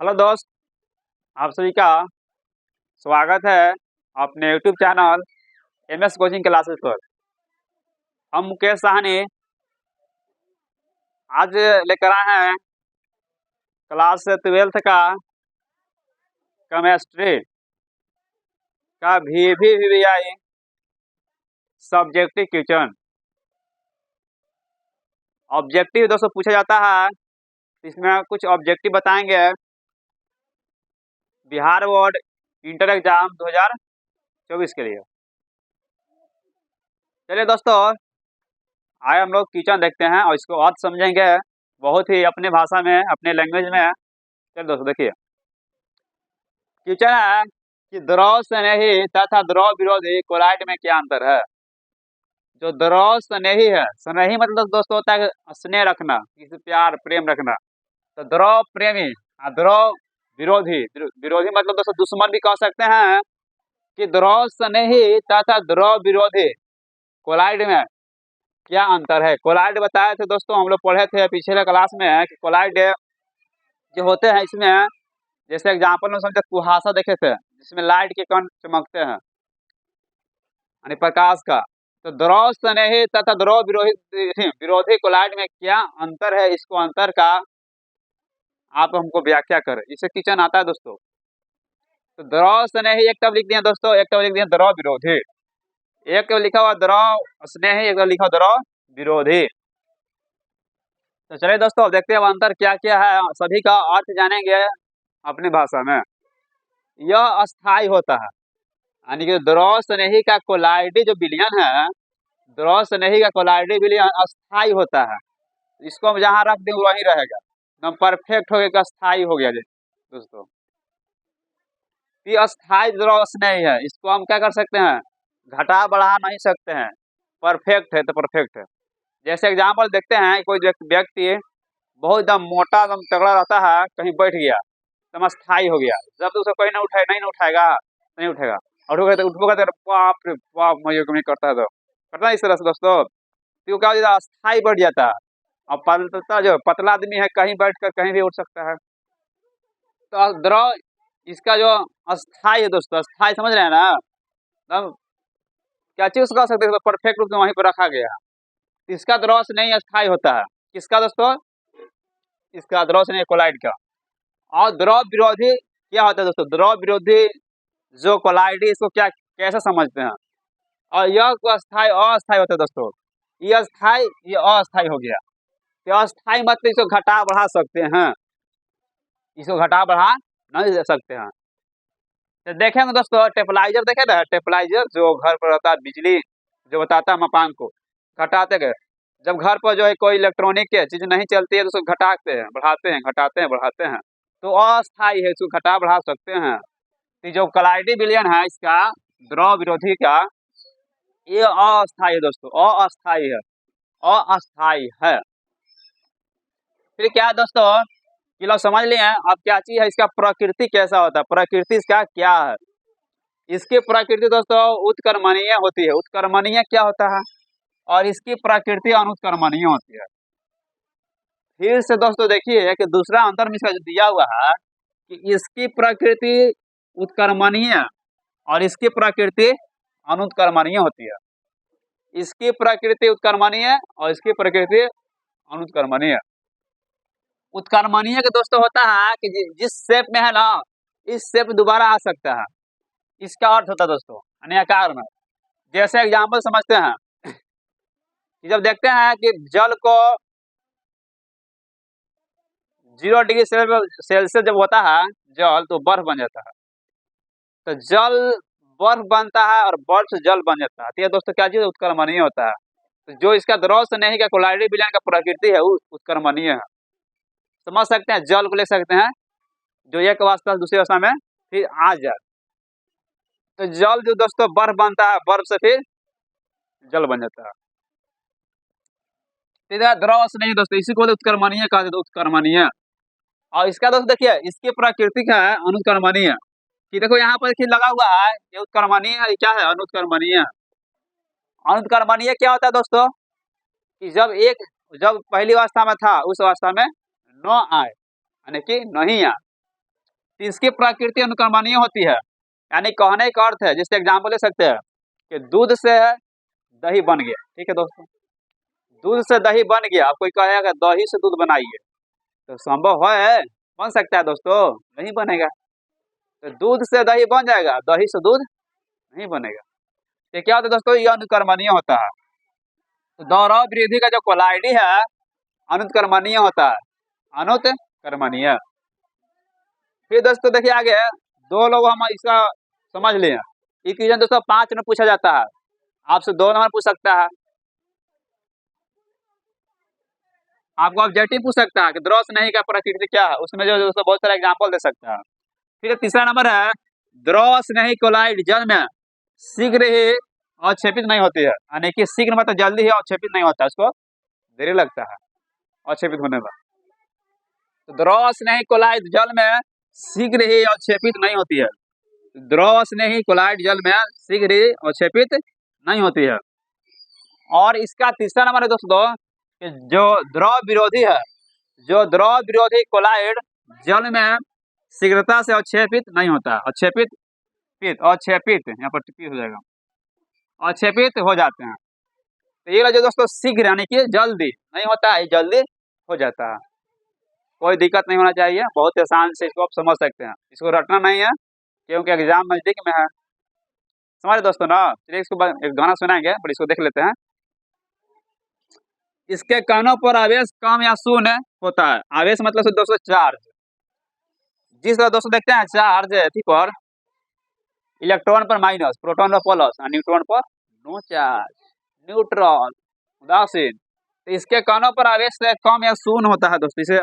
Hello दोस्त, आप सभी का स्वागत है अपने YouTube channel MS coaching classes पर। हम मुकेश साहनी आज लेकर आए हैं क्लास 12th का केमिस्ट्री का VVVI सब्जेक्टिव क्वेश्चन। ऑब्जेक्टिव दोस्तों पूछा जाता है, इसमें कुछ ऑब्जेक्टिव बताएंगे बिहार बोर्ड इंटर एग्जाम 2024 के लिए। चलिए दोस्तों, आए हम लोग क्वेश्चन देखते हैं और इसको अर्थ समझेंगे बहुत ही अपने भाषा में, अपने लैंग्वेज में। चलिए दोस्तों देखिए, क्वेश्चन है कि द्रव स्नेही तथा द्रव विरोधी कोलाइड में क्या अंतर है। जो द्रव स्नेही है, स्नेही मतलब दोस्तों होता है स्नेह रखना, किसी प्यार प्रेम रखना। तो द्रव प्रेमी, द्रव विरोधी, विरोधी मतलब दोस्तों दुश्मन भी कह सकते हैं। कि द्रव स्नेही तथा द्रव विरोधी कोलाइड में क्या अंतर है। कोलाइड बताए थे दोस्तों, हम लोग पढ़े थे पिछले क्लास में कि कोलाइड जो होते हैं, इसमें जैसे एग्जाम्पल में समझे कुहासा देखे थे जिसमें लाइट के कण चमकते हैं यानी प्रकाश का। तो द्रव स्नेही तथा द्रव विरोधी कोलाइड में क्या अंतर है, इसको अंतर का आप हमको व्याख्या करें। इससे क्वेश्चन आता है दोस्तों। तो द्रव स्नेही एक टर्म लिख दिए दोस्तों, एक टर्म लिख दिए द्रव विरोधी। एक लिखा हुआ द्रव स्नेही, एक लिखा हुआ द्रव विरोधी। तो चलिए दोस्तों, अब देखते हैं अंतर क्या क्या है, सभी का अर्थ जानेंगे अपनी भाषा में। यह अस्थाई होता है, यानी कि द्रव स्नेही का कोलाइडी जो विलयन है, द्रव स्नेही का कोलाइडी विलयन अस्थाई होता है। इसको हम जहाँ रख दें वही रहेगा, एकदम परफेक्ट हो गया, अस्थाई हो गया दोस्तों। ये अस्थाई द्रव स्नेही है, इसको हम क्या कर सकते हैं, घटा बढ़ा नहीं सकते हैं। परफेक्ट है तो परफेक्ट है। जैसे एग्जाम्पल देखते हैं, कोई व्यक्ति बहुत एकदम मोटा एकदम तगड़ा रहता है, कहीं बैठ गया एकदम अस्थाई हो गया, जब तो उसे कोई नहीं उठाएगा, नहीं उठेगा। और उठोगे तो बाप रे बाप मजे कमी करता है, तो करता है इस तरह से दोस्तों। तो क्या होता है, अस्थाई बढ़ जाता है। और जो पतला आदमी है कहीं बैठ कर कहीं भी उठ सकता है। तो द्रव इसका जो अस्थाई है दोस्तों, अस्थाई समझ रहे हैं ना, तब क्या चीज कह सकते हैं, परफेक्ट रूप में वहीं पर रखा गया। इसका द्रव से नहीं अस्थाई होता है। किसका दोस्तों, इसका द्रव से नहीं, कोलाइड का। और द्रव विरोधी क्या होता है दोस्तों, द्रव विरोधी जो कोलाइड, इसको क्या कैसे समझते हैं। और यह अस्थाई अस्थाई होता है दोस्तों, ये अस्थाई ये अस्थाई हो गया। तो अस्थाई मतलब इसको घटा बढ़ा सकते हैं, इसको घटा बढ़ा नहीं दे सकते हैं। तो देखेंगे दोस्तों, टेपलाइजर देखे ना, टेपलाइजर जो घर पर रहता है, बिजली जो बताता है मापांक को घटाते गए। जब घर पर जो है कोई इलेक्ट्रॉनिक की चीज नहीं चलती है तो उसको घटाते हैं बढ़ाते हैं, घटाते हैं बढ़ाते हैं। तो अस्थाई है, इसको घटा बढ़ा सकते हैं। तो जो कोलाइडी विलयन है इसका, द्रव विरोधी का, ये अस्थाई है दोस्तों, अस्थाई है, अस्थाई है। फिर क्या है दोस्तों, ये लोग समझ लिए हैं। अब क्या चीज है, इसका प्रकृति कैसा होता है, प्रकृति इसका क्या है। इसकी प्रकृति दोस्तों उत्कर्मणीय होती है। उत्कर्मणीय क्या होता है, और इसकी प्रकृति अनुत्कर्मणीय होती है। फिर से दोस्तों देखिए कि दूसरा अंतर में इसका जो दिया हुआ है कि इसकी प्रकृति उत्कर्मणीय और इसकी प्रकृति अनुत्कर्मणीय होती है। इसकी प्रकृति उत्कर्मणीय और इसकी प्रकृति अनुत्कर्मणीय। उत्कर्मणीय के दोस्तों होता है कि जिस शेप में है ना, इस शेप में दोबारा आ सकता है, इसका अर्थ होता है दोस्तों यानी आकार में। जैसे एग्जाम्पल समझते हैं कि जब देखते हैं कि जल को 0 डिग्री सेल्सियस जब होता है जल, तो बर्फ बन जाता है। तो जल बर्फ बनता है और बर्फ से जल बन जाता है। तो ये दोस्तों क्या चीज, उत्कर्मणीय होता है। तो जो इसका द्रव से नहीं का कोलाइडी विलयन का प्रकृति है वो उत्कर्मणीय है। समझ सकते हैं, जल को ले सकते हैं जो एक अवस्था से दूसरी अवस्था में फिर आ जाए। तो जल जो दोस्तों बर्फ बनता है, बर्फ से फिर जल बन जाता है। द्रव से नहीं दोस्तों, इसी को उत्कर्मणीय कहते हैं, उत्कर्मणीय। और इसका दोस्तों देखिए, इसकी प्रकृति का है अनुत्कर्मणीय। कि देखो यहाँ पर देखिए लगा हुआ है, ये उत्कर्मणीय है, क्या है, अनुत्कर्मणीय। अनुत्कर्मणीय क्या होता है दोस्तों, कि जब पहली अवस्था में था उस अवस्था में न आए, यानी कि नहीं आए। तो इसकी प्रकृति अनुक्रमणीय होती है। यानी कहने का अर्थ है, जिससे एग्जाम्पल ले सकते हैं कि दूध से दही बन गया। ठीक है दोस्तों, दूध से दही बन गया। अब कोई कहेगा दही से दूध बनाइए, तो संभव है, बन सकता है दोस्तों? नहीं बनेगा। तो दूध से दही बन जाएगा, दही से दूध नहीं बनेगा। तो क्या होता है दोस्तों, यह अनुक्रमणीय होता है। तो दोहराव विरोधी का जो कोलाइडी है अनुत्क्रमणीय होता है, अनुत्क्रमणीय। फिर दोस्तों देखिए आगे, दो लोग हम इसका समझ लें। इक्वेशन दोस्तों 5 में पूछा जाता है, आपसे 2 नंबर पूछ सकता है, आपको ऑब्जेक्टिव पूछ सकता है कि द्रव स्नेही का प्रकृति क्या है, उसमें जो दोस्तों बहुत सारा एग्जाम्पल दे सकता है। फिर तीसरा नंबर है, द्रव स्नेही कोलाइड जल में शीघ्र ही अवक्षेपित नहीं होती है। यानी कि शीघ्र मतलब जल्दी ही अवक्षेपित नहीं होता, उसको देरी लगता है अवक्षेपित होने में। तो द्रव स्नेही कोलाइड जल में शीघ्र ही अवक्षेपित नहीं होती है। द्रव स्नेही कोलाइड जल में शीघ्र ही अवक्षेपित नहीं होती है। और इसका तीसरा नंबर है दोस्तों कि जो द्रव विरोधी है, जो द्रव विरोधी कोलाइड जल में शीघ्रता से अवक्षेपित नहीं होता। अवक्षेपित यहाँ पर टिप्पी हो जाएगा, अवक्षेपित हो जाते हैं। तो ये जो दोस्तों शीघ्र यानी कि जल्दी नहीं होता है, जल्दी हो जाता है। कोई दिक्कत नहीं होना चाहिए, बहुत आसान से इसको आप समझ सकते हैं। इसको रटना नहीं है क्योंकि एग्जाम नजदीक में है। समझ दोस्तों ना। चलिए इसको एक गाना सुनाएंगे, पर इसको देख लेते हैं। इसके कणों पर आवेश कम या शून्य होता है। आवेश मतलब से दोस्तों चार्ज। जिस तरह दोस्तों देखते हैं चार्ज थी पर इलेक्ट्रॉन पर माइनस, प्रोटॉन पर प्लस और न्यूट्रॉन पर नो चार्ज, न्यूट्रल, उदासीन। तो इसके कणों पर आवेश कम या शून्य होता है दोस्तों। इसे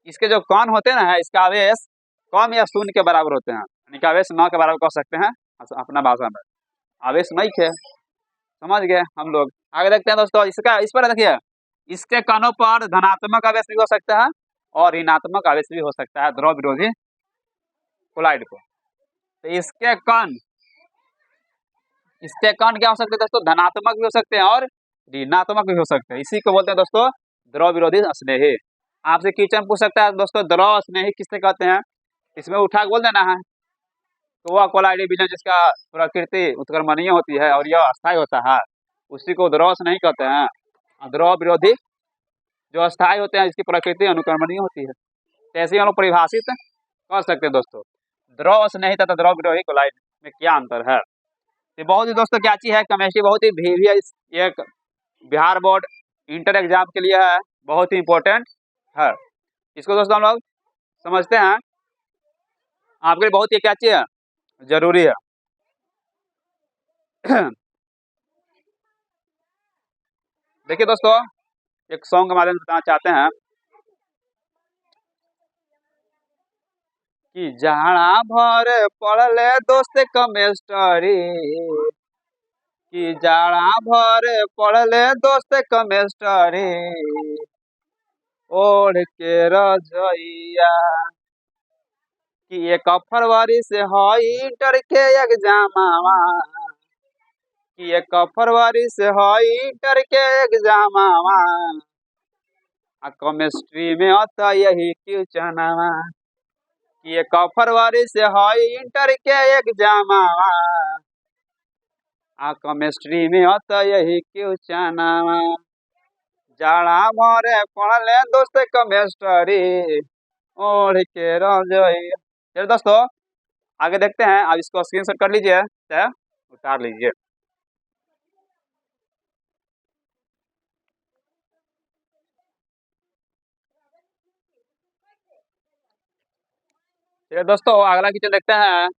इसके जो कण होते हैं ना, इसका आवेश कम या शून्य के बराबर होते हैं। यानी कि आवेश 9 के बराबर कह सकते हैं अपना भाषा में। आवेश नहीं थे, समझ गए हम लोग। आगे देखते हैं दोस्तों, इसका इस पर देखिए, इसके कणों पर धनात्मक आवेश भी हो सकता है और ऋणात्मक आवेश भी हो सकता है द्रव विरोधी कोलाइड को। तो इसके कण क्या हो सकते हैं दोस्तों, धनात्मक भी हो सकते हैं और ऋणात्मक भी हो सकते हैं। इसी को बोलते हैं दोस्तों द्रव विरोधी स्नेही। आपसे क्वेश्चन पूछ सकता है दोस्तों, द्रव स्नेही किससे कहते हैं? इसमें उठा के बोल देना है। तो वह कोलाइडी विलयन जिसका प्रकृति उत्क्रमणीय होती है और यह अस्थायी होता है, उसी को द्रव स्नेही कहते हैं। द्रव विरोधी जो अस्थायी होते हैं, इसकी प्रकृति अनुक्रमणीय होती है। ऐसे हम लोग परिभाषित कर सकते हैं दोस्तों द्रव स्नेही तथा द्रव विरोधी कोलाइड में क्या अंतर है। ये बहुत ही दोस्तों क्या चीज है, केमिस्ट्री बहुत ही VVS एक बिहार बोर्ड इंटर एग्जाम के लिए है, बहुत ही इंपॉर्टेंट है। इसको दोस्तों हम लोग समझते हैं, आपके लिए बहुत ही क्या चीज है, जरूरी है। देखिए दोस्तों, एक सॉन्ग के माध्यम से बताना चाहते हैं कि जाना भर पढ़ले दोस्त केमिस्ट्री, कि जाना भर पढ़ले दोस्त केमिस्ट्री, ओढ़ के रजइया, कि 1 फरवरी से हई इंटर के एग्जामवा, कि 1 फरवरी से हई इंटर के एग्जामवा, आ केमिस्ट्री में आता यही क्वेश्चनवा, कि 1 फरवरी से हई इंटर के एग्जामवा, आ केमिस्ट्री में आता यही क्वेश्चनवा, जाड़ा भरे पढ़ले दोस्त केमिस्ट्री, ओढ़ के रजइया। चलिए दोस्तों आगे देखते हैं। आप इसको स्क्रीनशॉट कर लीजिए, चाहे उतार लीजिए। चलिए दोस्तों अगला क्वेश्चन देखते हैं,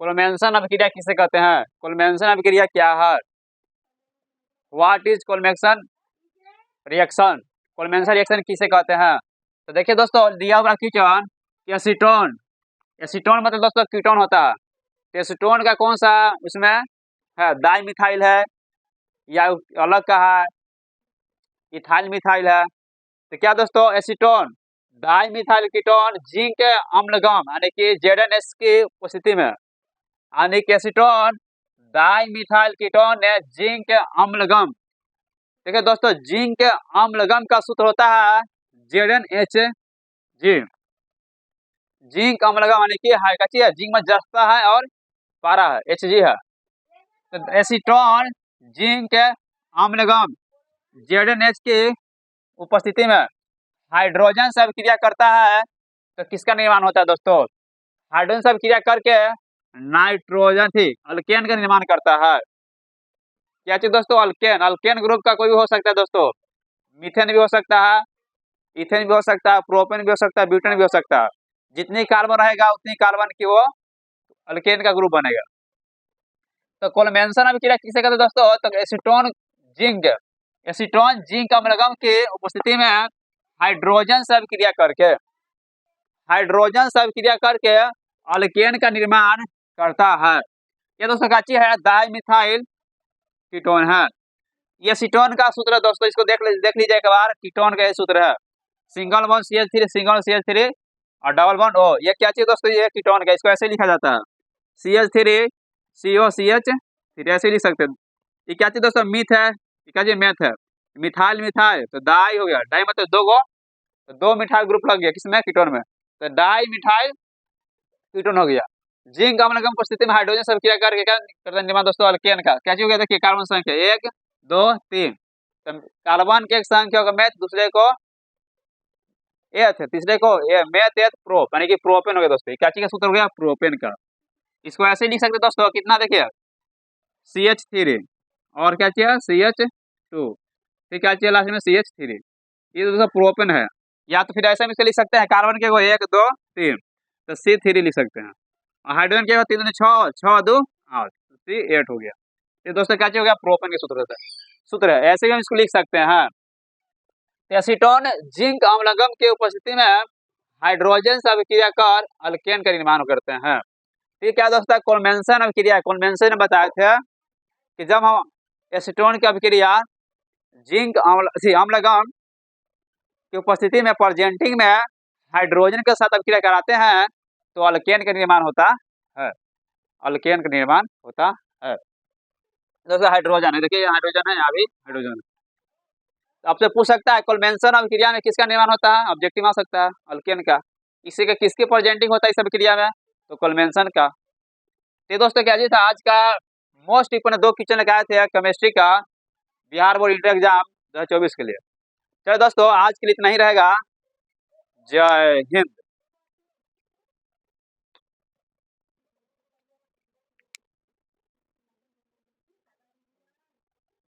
कोलमेंसन अभिक्रिया किसे कहते हैं? कोलमेंसन अभिक्रिया क्या है? What is Clemmensen reaction? Clemmensen reaction किसे कहते हैं? तो देखिए दोस्तों दिया हुआ क्वेश्चन, एसीटोन, एसीटोन मतलब दोस्तों कीटोन होता है। एसीटोन का कौन सा उसमें है, डाई मिथाइल है या अलग का है, इथाइल मिथाइल है। तो क्या दोस्तों, acetone dimethyl ketone zinc amalgam यानी कि ZNS की उपस्थिति में, यानी कि एसीटोन डाई मिथाइल कीटोन है जिंक अम्लगम। देखिए दोस्तों जिंक अम्लगम का सूत्र होता है ZnHG। जिंक अम्लगम यानी कि है क्या है, जिंक में जस्ता है और पारा है, Hg है। तो एसीटोन जिंक अम्लगम ZnH की उपस्थिति में हाइड्रोजन से अभिक्रिया करता है, तो किसका निर्माण होता है दोस्तों? हाइड्रोजन से अभिक्रिया करके नाइट्रोजन थी अल्केन का निर्माण करता है। क्या चीज दोस्तों? अल्केन। अल्केन ग्रुप का कोई भी हो सकता है दोस्तों, मीथेन भी हो सकता है, इथेन भी हो सकता है, प्रोपेन भी हो सकता है, ब्यूटेन भी हो सकता है। जितनी कार्बन रहेगा उतनी कार्बन की वो अल्केन का ग्रुप बनेगा। तो कोलमेंसन अभिक्रिया किसे कहते हैं दोस्तों? तो एसीटोन जिंक अम्लगम की उपस्थिति में हाइड्रोजन से अभिक्रिया करके अल्केन का निर्माण करता है। ये दोस्तों क्या चीज है? डाइमिथाइल कीटोन है। ये कीटोन का सूत्र है दोस्तों, इसको देख लीजिए एक बार। कीटोन का ये सूत्र है single bond CH3 single CH3 और डबल बॉन्ड O। ये क्या चीज दोस्तों? ये कीटोन का, इसको ऐसे लिखा जाता है CH3 COCH3 ऐसे लिख सकते हैं। ये क्या चीज दोस्तों? मीथ है। ये क्या चीज? मेथ है। मिथाइल मिथाइल तो डाई हो गया, डाई मतलब दो गो, तो दो मिथाइल ग्रुप लग गया किसमें? कीटोन में, तो डाई मिथाइल कीटोन हो गया। जिंक अम्लगम उपस्थिति में हाइड्रोजन से अभिक्रिया करके क्या करता है निर्माण दोस्तों? अल्केन का। क्या चीज हो गया? देखिए कार्बन संख्या 1 2 3, तो कार्बन के एक संख्या होगा मेथ, दूसरे को एथ, तीसरे को मेथ एथ प्रोप यानी कि प्रोपेन हो गया दोस्तों। क्या चीज का सूत्र हो गया? प्रोपेन का। इसको ऐसे लिख सकते दोस्तों, कितना देखिए CH3 और क्या चाहिए? CH2, फिर क्या चाहिए लास्ट में? CH3। ये दोस्तों प्रोपेन है। या तो फिर ऐसे में इसको लिख सकते हैं, कार्बन के को 1 2 3 तो C3 लिख सकते हैं, और हाइड्रोजन के 3 2 6 6 2 8 C8 हो गया। ये दोस्तों क्या चीज हो गया? प्रोपेन के सूत्र है। ऐसे भी हम इसको लिख सकते हैं। एसीटोन जिंक अम्लगम के उपस्थिति में हाइड्रोजन से अभिक्रिया कर अल्केन का निर्माण करते हैं। ठीक है दोस्तों, कोलमेंसन अभिक्रिया, कोलमेंसन ने बताए थे कि जब हम एसीटोन की अभिक्रिया जिंक अम्लगम की उपस्थिति में प्रेजेंटिंग में हाइड्रोजन के साथ अभिक्रिया कराते हैं तो अल्केन का निर्माण होता है। अल्केन का निर्माण होता है। दोस्तों हाइड्रोजन है, देखिए हाइड्रोजन है, यहाँ भी हाइड्रोजन है। तो आपसे पूछ सकता है कोलमेंसन अभिक्रिया में किसका निर्माण होता है? ऑब्जेक्टिव आ सकता है अल्केन का। इसी का किसके प्रेजेंटिंग होता है इस अभिक्रिया में? तो कोलमेंसन का। तो दोस्तों क्या जी था आज का मोस्ट इंपोर्टेंट 2 क्वेश्चन लेके आए थे केमिस्ट्री का बिहार बोर्ड इंटर एग्जाम 2024 के लिए। चलो दोस्तों आज के लिए इतना ही रहेगा। जय हिंद।